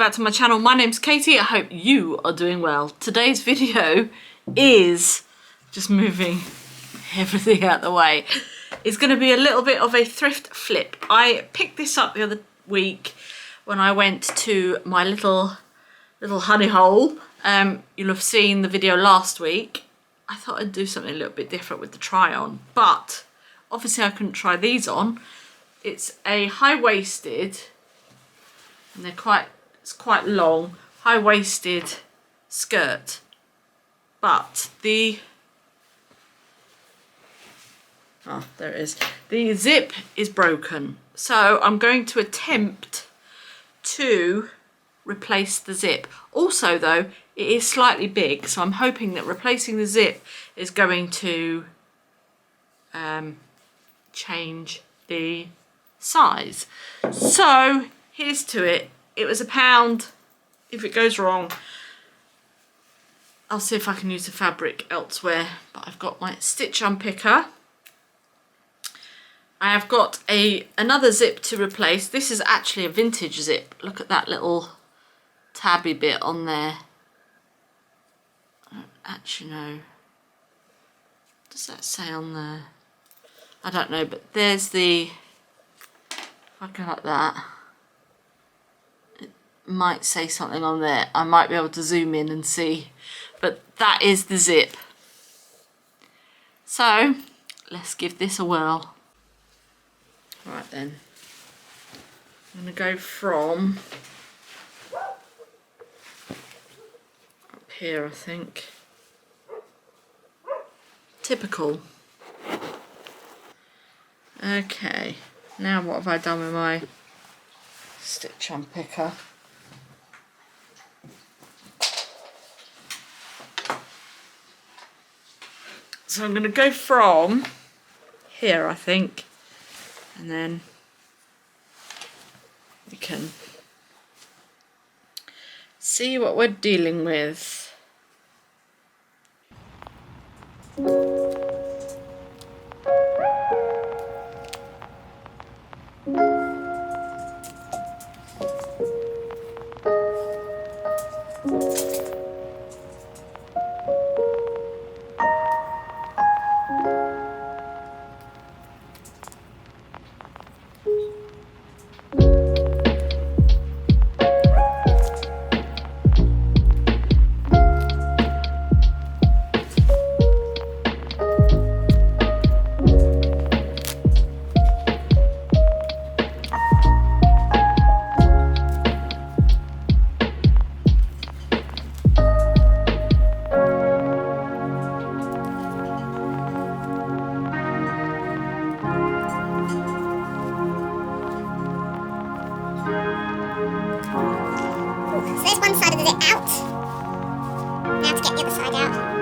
back to my channel. My name's Katie. I hope you are doing well. Today's video is just moving everything out of the way. It's going to be a little bit of a thrift flip. I picked this up the other week when I went to my little honey hole. You'll have seen the video last week. I thought I'd do something a little bit different with the try on, but obviously I couldn't try these on. It's a high-waisted, and it's quite long, high-waisted skirt, but there it is. The zip is broken, so I'm going to attempt to replace the zip. Also though, it is slightly big, so I'm hoping that replacing the zip is going to change the size. So here's to it. It was £1. If it goes wrong, I'll see if I can use the fabric elsewhere. But I've got my stitch unpicker. I have got another zip to replace. This is actually a vintage zip. Look at that little tabby bit on there. I don't actually know. What does that say on there? I don't know, but there's the, if I go like that, it might say something on there. I might be able to zoom in and see, but that is the zip. So let's give this a whirl. Right then, I'm going to go from up here, I think. Typical. Okay, now what have I done with my stitch unpicker? So I'm going to go from here, I think, and then we can see what we're dealing with. So there's one side of the zip out. Now to get the other side out.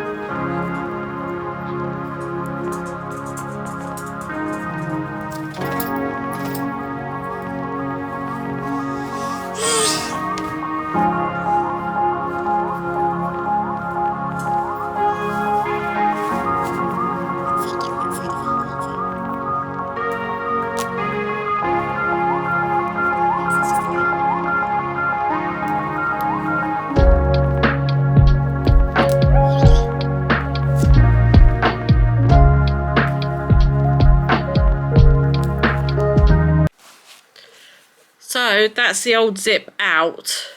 So that's the old zip out.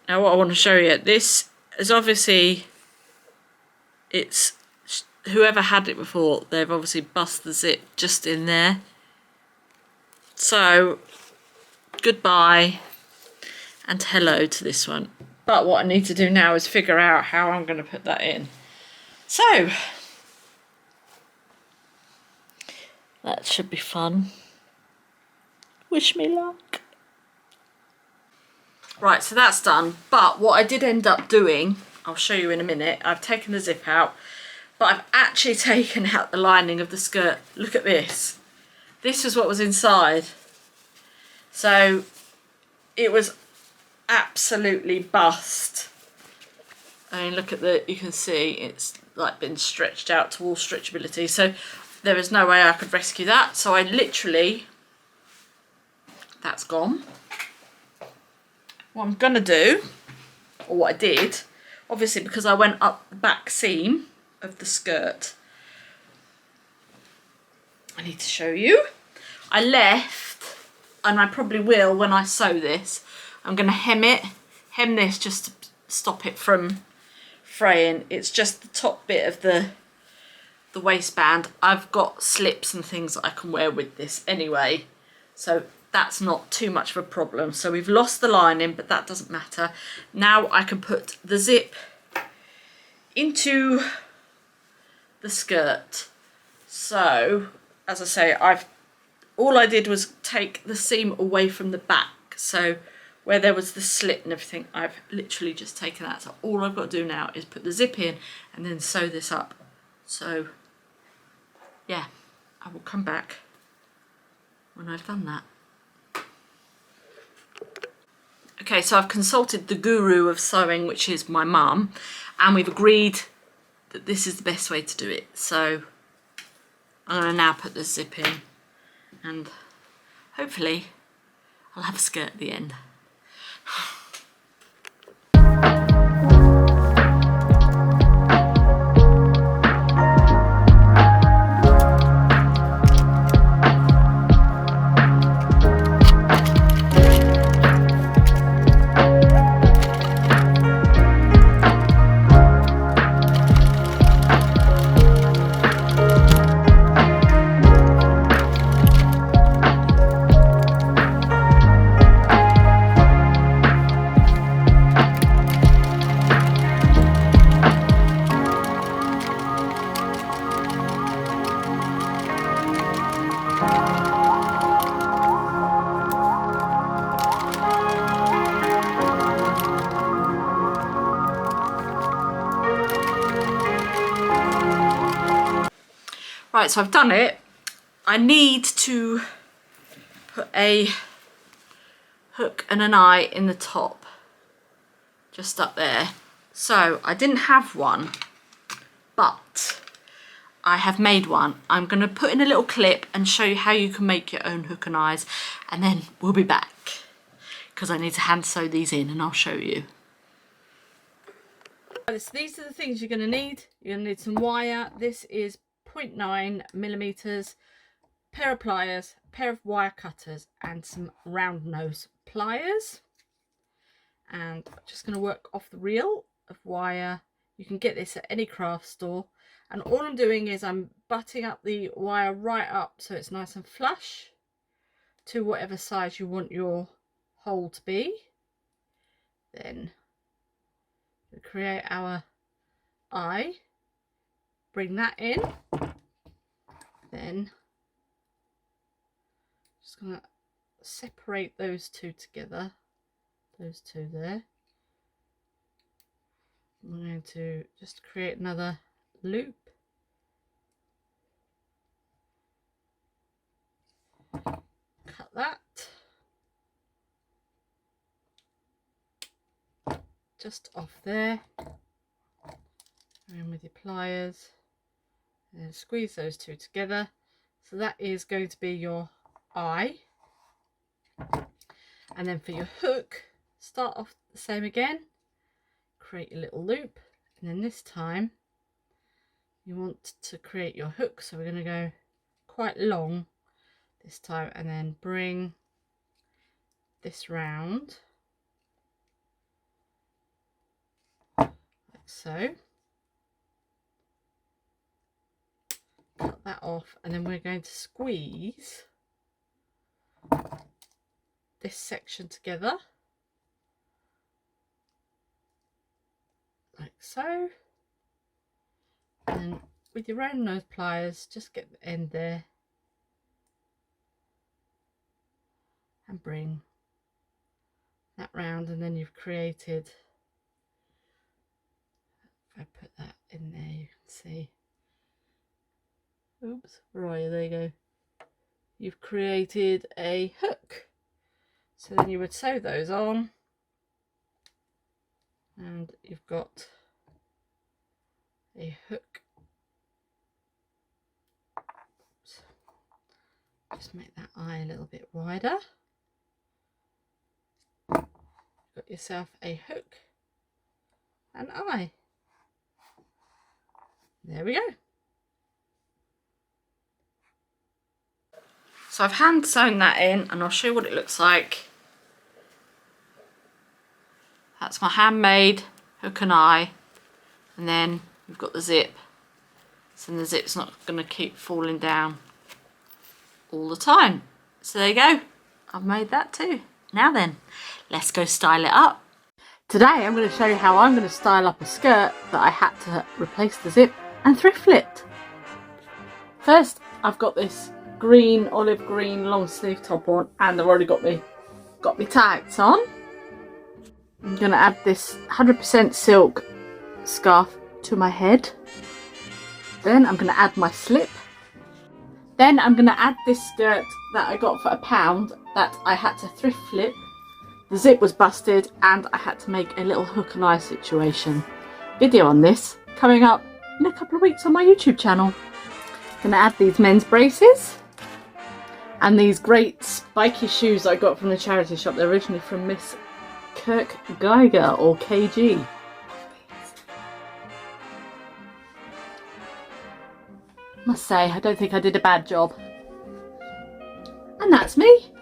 Now what I want to show you, this is obviously, it's whoever had it before, they've obviously bust the zip just in there. So goodbye and hello to this one. But what I need to do now is figure out how I'm going to put that in. So that should be fun. Wish me luck. Right, so that's done. But what I did end up doing, I'll show you in a minute. I've taken the zip out, but I've actually taken out the lining of the skirt. Look at this. This is what was inside. So it was absolutely bust. I mean, look at you can see it's like been stretched out to all stretchability. So there is no way I could rescue that. So I literally, that's gone. what I'm gonna do, or what I did, obviously because I went up the back seam of the skirt, I need to show you. I left, and I probably will when I sew this, I'm gonna hem this just to stop it from fraying. It's just the top bit of the waistband. I've got slips and things that I can wear with this anyway, so that's not too much of a problem. So we've lost the lining, but that doesn't matter. Now I can put the zip into the skirt. So as I say, all I did was take the seam away from the back, so where there was the slit and everything, I've literally just taken that. So all I've got to do now is put the zip in and then sew this up. So yeah, I will come back when I've done that. Okay, so I've consulted the guru of sewing, which is my mum, and we've agreed that this is the best way to do it. So I'm going to now put the zip in, and hopefully I'll have a skirt at the end. Right, so I've done it. I need to put a hook and an eye in the top, just up there. So I didn't have one, but I have made one. I'm going to put in a little clip and show you how you can make your own hook and eyes, and then we'll be back because I need to hand sew these in and I'll show you. So these are the things you're going to need. You're going to need some wire. This is 0.9mm, pair of pliers, pair of wire cutters, and some round nose pliers. And I'm just going to work off the reel of wire. You can get this at any craft store. And all I'm doing is I'm butting up the wire right up so it's nice and flush to whatever size you want your hole to be. Then we create our eye, bring that in, then just going to separate those two together, those two there. I'm going to just create another loop, cut that, just off there, and with your pliers, and then squeeze those two together. So that is going to be your eye. And then for your hook, start off the same again, create a little loop, and then this time you want to create your hook, so we're going to go quite long this time, and then bring this round like so, cut that off, and then we're going to squeeze this section together like so, and with your round nose pliers just get the end there and bring that round, and then you've created, if I put that in there you can see, oops, right, there you go, you've created a hook. So then you would sew those on, and you've got a hook. Oops. Just make that eye a little bit wider. got yourself a hook and eye. There we go. So I've hand sewn that in and I'll show you what it looks like. That's my handmade hook and eye. And then we've got the zip. So the zip's not going to keep falling down all the time. So there you go. I've made that too. Now then, let's go style it up. Today I'm going to show you how I'm going to style up a skirt that I had to replace the zip and thrift flipped. First, I've got this green, olive green long sleeve top on, and I've already got me tags on. I'm going to add this 100% silk scarf to my head. Then I'm going to add my slip. Then I'm going to add this skirt that I got for £1 that I had to thrift flip. The zip was busted and I had to make a little hook and eye situation. Video on this coming up in a couple of weeks on my YouTube channel. I'm going to add these men's braces and these great spiky shoes I got from the charity shop. They're originally from Miss Kirk Geiger or KG. Must say, I don't think I did a bad job. And that's me.